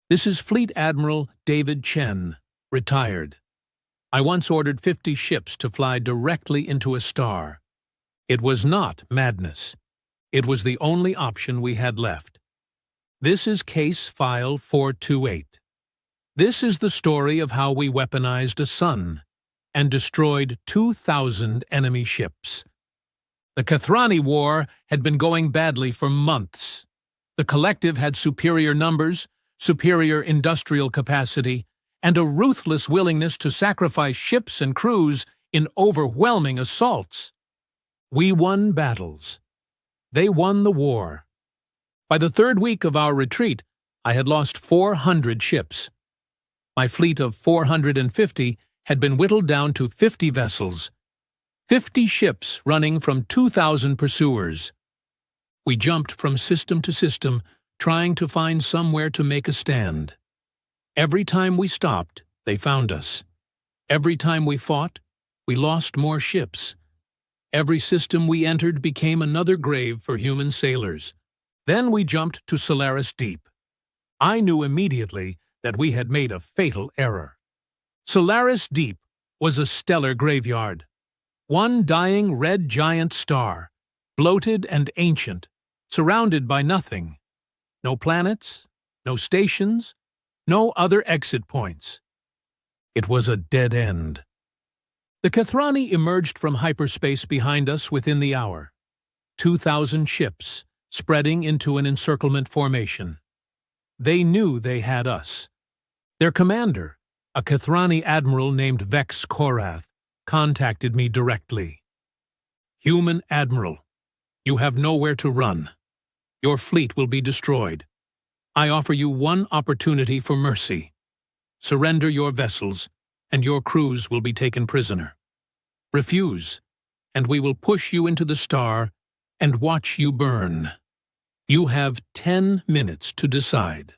This is Fleet Admiral David Chen, retired. I once ordered 50 ships to fly directly into a star. It was not madness. It was the only option we had left. This is Case File 428. This is the story of how we weaponized a sun and destroyed 2,000 enemy ships. The Kathrani War had been going badly for months. The collective had superior numbers, superior industrial capacity, and a ruthless willingness to sacrifice ships and crews in overwhelming assaults. We won battles. They won the war. By the third week of our retreat, I had lost 400 ships. My fleet of 450 had been whittled down to 50 vessels, 50 ships running from 2,000 pursuers. We jumped from system to system, trying to find somewhere to make a stand. Every time we stopped, they found us. Every time we fought, we lost more ships. Every system we entered became another grave for human sailors. Then we jumped to Solaris Deep. I knew immediately that we had made a fatal error. Solaris Deep was a stellar graveyard. One dying red giant star, bloated and ancient, surrounded by nothing. No planets, no stations, no other exit points. It was a dead end. The Kathrani emerged from hyperspace behind us within the hour. 2,000 ships, spreading into an encirclement formation. They knew they had us. Their commander, a Kathrani admiral named Vex Korath, contacted me directly. "Human Admiral, you have nowhere to run. Your fleet will be destroyed. I offer you one opportunity for mercy. Surrender your vessels, and your crews will be taken prisoner. Refuse, and we will push you into the star and watch you burn. You have 10 minutes to decide."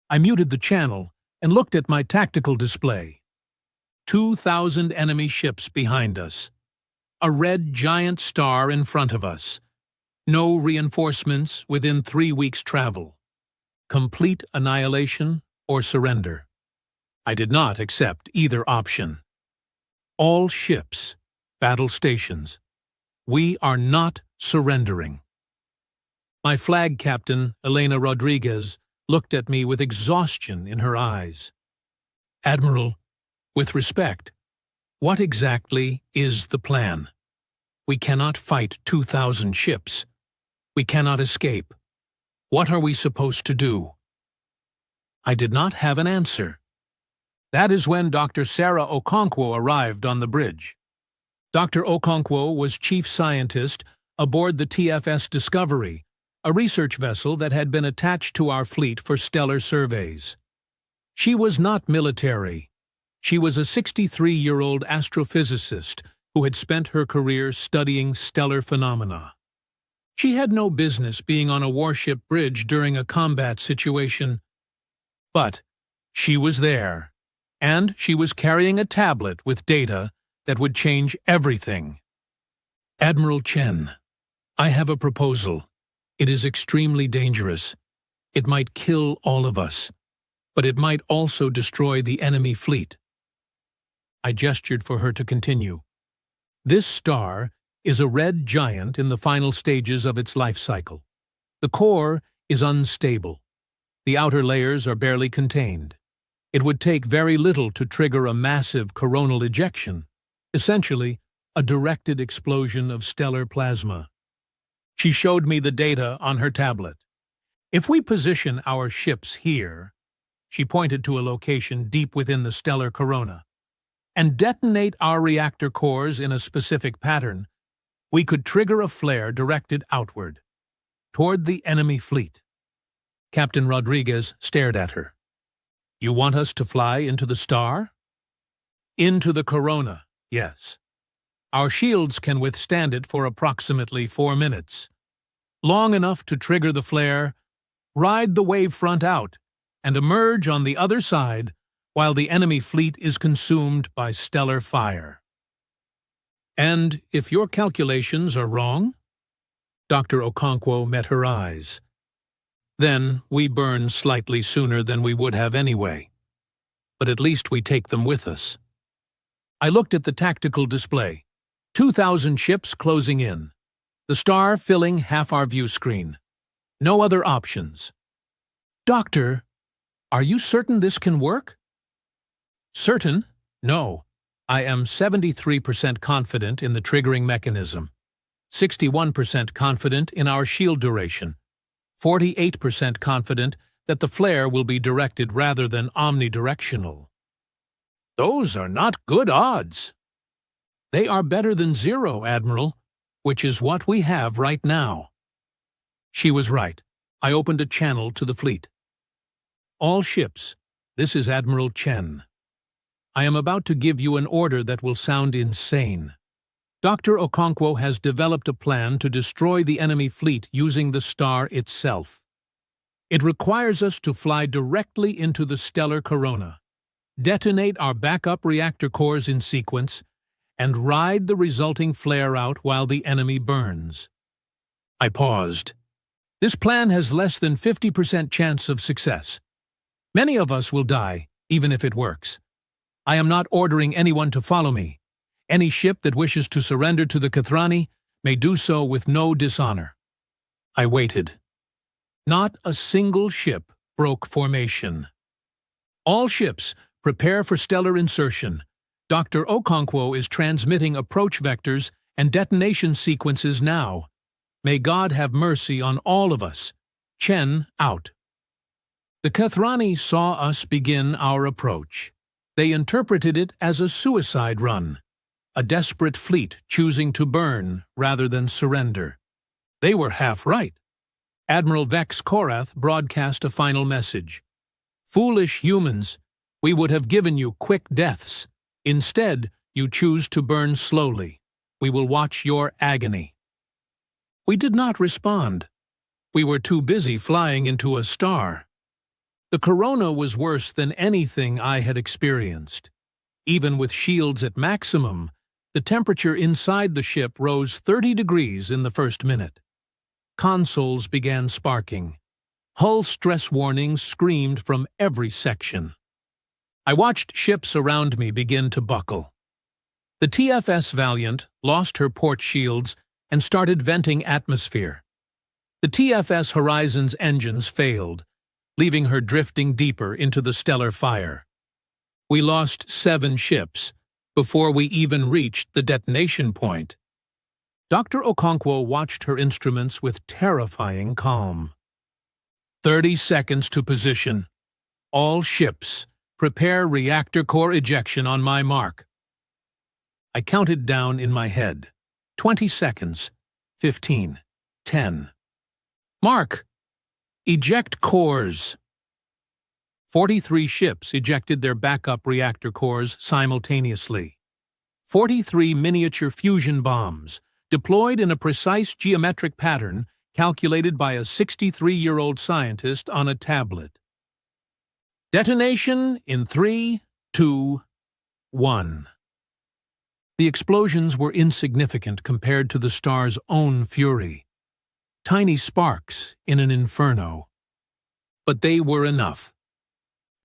I muted the channel and looked at my tactical display. 2,000 enemy ships behind us. A red giant star in front of us. No reinforcements within 3 weeks' travel. Complete annihilation or surrender. I did not accept either option. All ships, battle stations. We are not surrendering. My flag captain, Elena Rodriguez, looked at me with exhaustion in her eyes. "Admiral, with respect, what exactly is the plan? We cannot fight 2,000 ships. We cannot escape. What are we supposed to do?" I did not have an answer. That is when Dr. Sarah Okonkwo arrived on the bridge. Dr. Okonkwo was chief scientist aboard the TFS Discovery, a research vessel that had been attached to our fleet for stellar surveys. She was not military. She was a 63-year-old astrophysicist who had spent her career studying stellar phenomena. She had no business being on a warship bridge during a combat situation. But she was there, and she was carrying a tablet with data that would change everything. "Admiral Chen, I have a proposal. It is extremely dangerous. It might kill all of us, but it might also destroy the enemy fleet." I gestured for her to continue. "This star is a red giant in the final stages of its life cycle. The core is unstable. The outer layers are barely contained. It would take very little to trigger a massive coronal ejection, essentially a directed explosion of stellar plasma." She showed me the data on her tablet. "If we position our ships here," she pointed to a location deep within the stellar corona, "and detonate our reactor cores in a specific pattern, we could trigger a flare directed outward, toward the enemy fleet." Captain Rodriguez stared at her. "You want us to fly into the star?" "Into the corona, yes. Our shields can withstand it for approximately 4 minutes. Long enough to trigger the flare, ride the wave front out, and emerge on the other side while the enemy fleet is consumed by stellar fire." "And if your calculations are wrong?" Dr. Okonkwo met her eyes. Then we burn slightly sooner than we would have anyway. But at least we take them with us. I looked at the tactical display. 2,000 ships closing in. The star filling half our view screen. No other options. Doctor, are you certain this can work? Certain? No. I am 73% confident in the triggering mechanism, 61% confident in our shield duration, 48% confident that the flare will be directed rather than omnidirectional. Those are not good odds. They are better than 0, Admiral, which is what we have right now. She was right. I opened a channel to the fleet. All ships, this is Admiral Chen. I am about to give you an order that will sound insane. Dr. Okonkwo has developed a plan to destroy the enemy fleet using the star itself. It requires us to fly directly into the stellar corona, detonate our backup reactor cores in sequence, and ride the resulting flare out while the enemy burns. I paused. This plan has less than 50% chance of success. Many of us will die, even if it works. I am not ordering anyone to follow me. Any ship that wishes to surrender to the Kathrani may do so with no dishonor. I waited. Not a single ship broke formation. All ships, prepare for stellar insertion. Dr. Okonkwo is transmitting approach vectors and detonation sequences now. May God have mercy on all of us. Chen, out. The Kathrani saw us begin our approach. They interpreted it as a suicide run, a desperate fleet choosing to burn rather than surrender. They were half right. Admiral Vex Korath broadcast a final message. Foolish humans, we would have given you quick deaths. Instead, you choose to burn slowly. We will watch your agony. We did not respond. We were too busy flying into a star. The corona was worse than anything I had experienced. Even with shields at maximum, the temperature inside the ship rose 30 degrees in the first minute. Consoles began sparking. Hull stress warnings screamed from every section. I watched ships around me begin to buckle. The TFS Valiant lost her port shields and started venting atmosphere. The TFS Horizon's engines failed, leaving her drifting deeper into the stellar fire. We lost 7 ships before we even reached the detonation point. Dr. Okonkwo watched her instruments with terrifying calm. 30 seconds to position. All ships, prepare reactor core ejection on my mark. I counted down in my head. 20 seconds. 15. 10. Mark! Eject cores. 43 ships ejected their backup reactor cores simultaneously. 43 miniature fusion bombs, deployed in a precise geometric pattern calculated by a 63-year-old scientist on a tablet. Detonation in 3, 2, 1. The explosions were insignificant compared to the star's own fury. Tiny sparks in an inferno. But they were enough.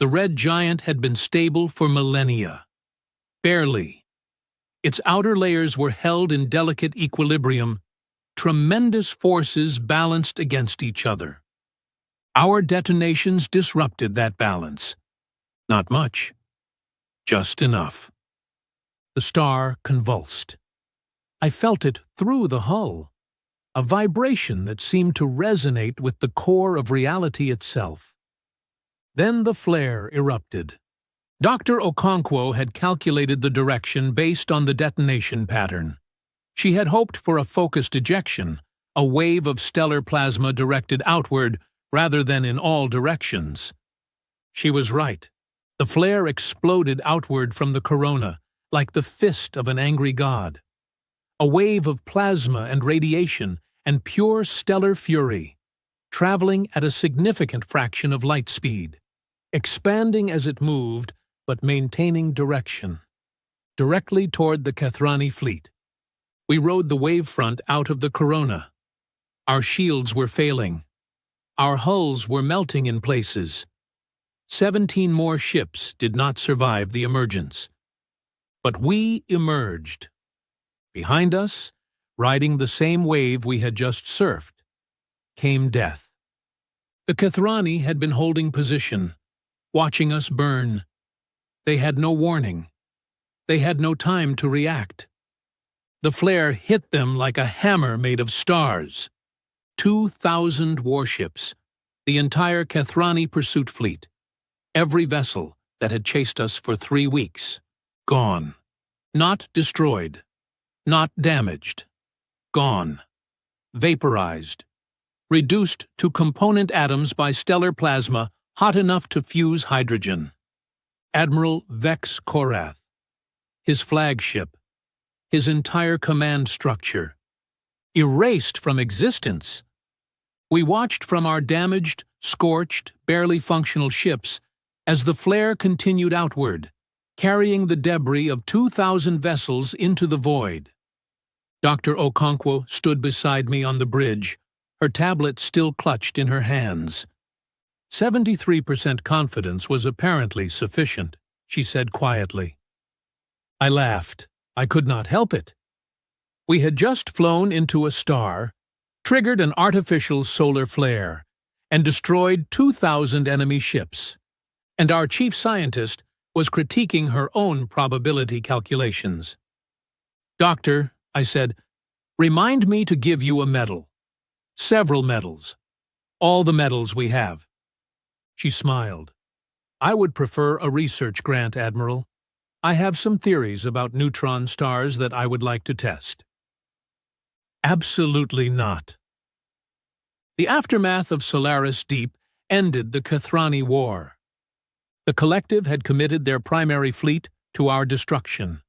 The red giant had been stable for millennia. Barely. Its outer layers were held in delicate equilibrium. Tremendous forces balanced against each other. Our detonations disrupted that balance. Not much. Just enough. The star convulsed. I felt it through the hull. A vibration that seemed to resonate with the core of reality itself. Then the flare erupted. Dr. Okonkwo had calculated the direction based on the detonation pattern. She had hoped for a focused ejection, a wave of stellar plasma directed outward rather than in all directions. She was right. The flare exploded outward from the corona, like the fist of an angry god. A wave of plasma and radiation and pure stellar fury, traveling at a significant fraction of light speed, expanding as it moved but maintaining direction, directly toward the Kathrani fleet. We rode the wavefront out of the corona. Our shields were failing. Our hulls were melting in places. 17 more ships did not survive the emergence. But we emerged. Behind us, riding the same wave we had just surfed, came death. The Kathrani had been holding position, watching us burn. They had no warning. They had no time to react. The flare hit them like a hammer made of stars. 2,000 warships, the entire Kathrani pursuit fleet, every vessel that had chased us for 3 weeks, gone. Not destroyed, not damaged, gone. Vaporized, reduced to component atoms by stellar plasma hot enough to fuse hydrogen. Admiral Vex Korath, his flagship, his entire command structure, erased from existence. We watched from our damaged, scorched, barely functional ships as the flare continued outward, carrying the debris of 2,000 vessels into the void. Dr. Okonkwo stood beside me on the bridge, her tablet still clutched in her hands. 73% confidence was apparently sufficient, she said quietly. I laughed. I could not help it. We had just flown into a star, triggered an artificial solar flare, and destroyed 2,000 enemy ships. And our chief scientist was critiquing her own probability calculations. Doctor, I said, remind me to give you a medal. Several medals. All the medals we have. She smiled. I would prefer a research grant, Admiral. I have some theories about neutron stars that I would like to test. Absolutely not. The aftermath of Solaris Deep ended the Kathrani War. The collective had committed their primary fleet to our destruction.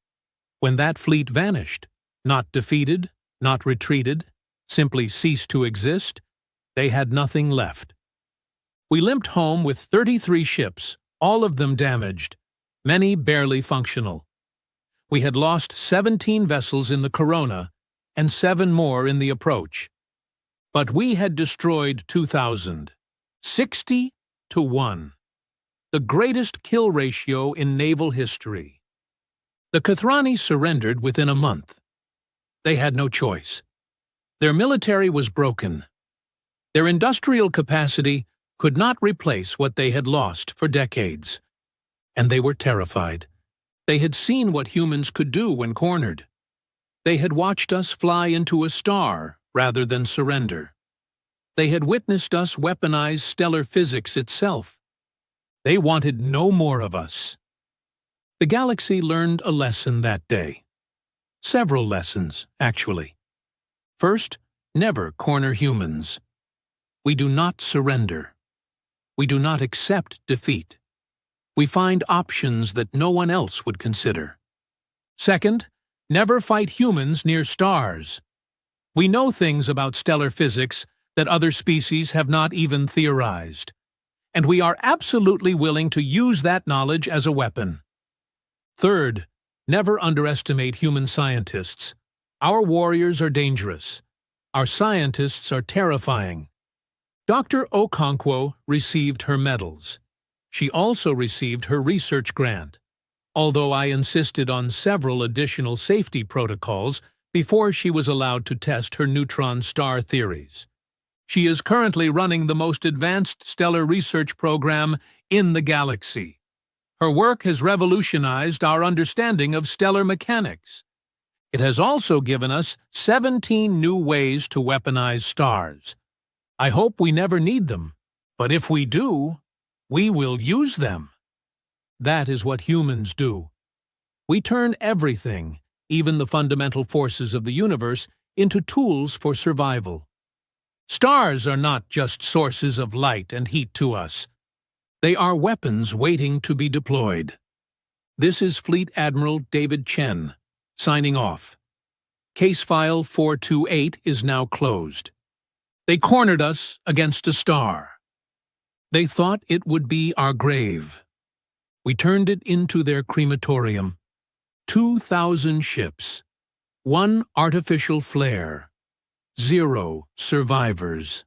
When that fleet vanished, not defeated, not retreated, simply ceased to exist, they had nothing left. We limped home with 33 ships, all of them damaged, many barely functional. We had lost 17 vessels in the Corona and 7 more in the approach. But we had destroyed 2,000, 60 to 1. The greatest kill ratio in naval history. The Kathrani surrendered within a month. They had no choice. Their military was broken. Their industrial capacity could not replace what they had lost for decades. And they were terrified. They had seen what humans could do when cornered. They had watched us fly into a star rather than surrender. They had witnessed us weaponize stellar physics itself. They wanted no more of us. The galaxy learned a lesson that day. Several lessons, actually. First, never corner humans. We do not surrender. We do not accept defeat. We find options that no one else would consider. Second, never fight humans near stars. We know things about stellar physics that other species have not even theorized, and we are absolutely willing to use that knowledge as a weapon. Third, never underestimate human scientists. Our warriors are dangerous. Our scientists are terrifying. Dr. Okonkwo received her medals. She also received her research grant, although I insisted on several additional safety protocols before she was allowed to test her neutron star theories. She is currently running the most advanced stellar research program in the galaxy. Her work has revolutionized our understanding of stellar mechanics. It has also given us 17 new ways to weaponize stars. I hope we never need them, but if we do, we will use them. That is what humans do. We turn everything, even the fundamental forces of the universe, into tools for survival. Stars are not just sources of light and heat to us. They are weapons waiting to be deployed. This is Fleet Admiral David Chen, signing off. Case file 428 is now closed. They cornered us against a star. They thought it would be our grave. We turned it into their crematorium. 2,000 ships. 1 artificial flare. 0 survivors.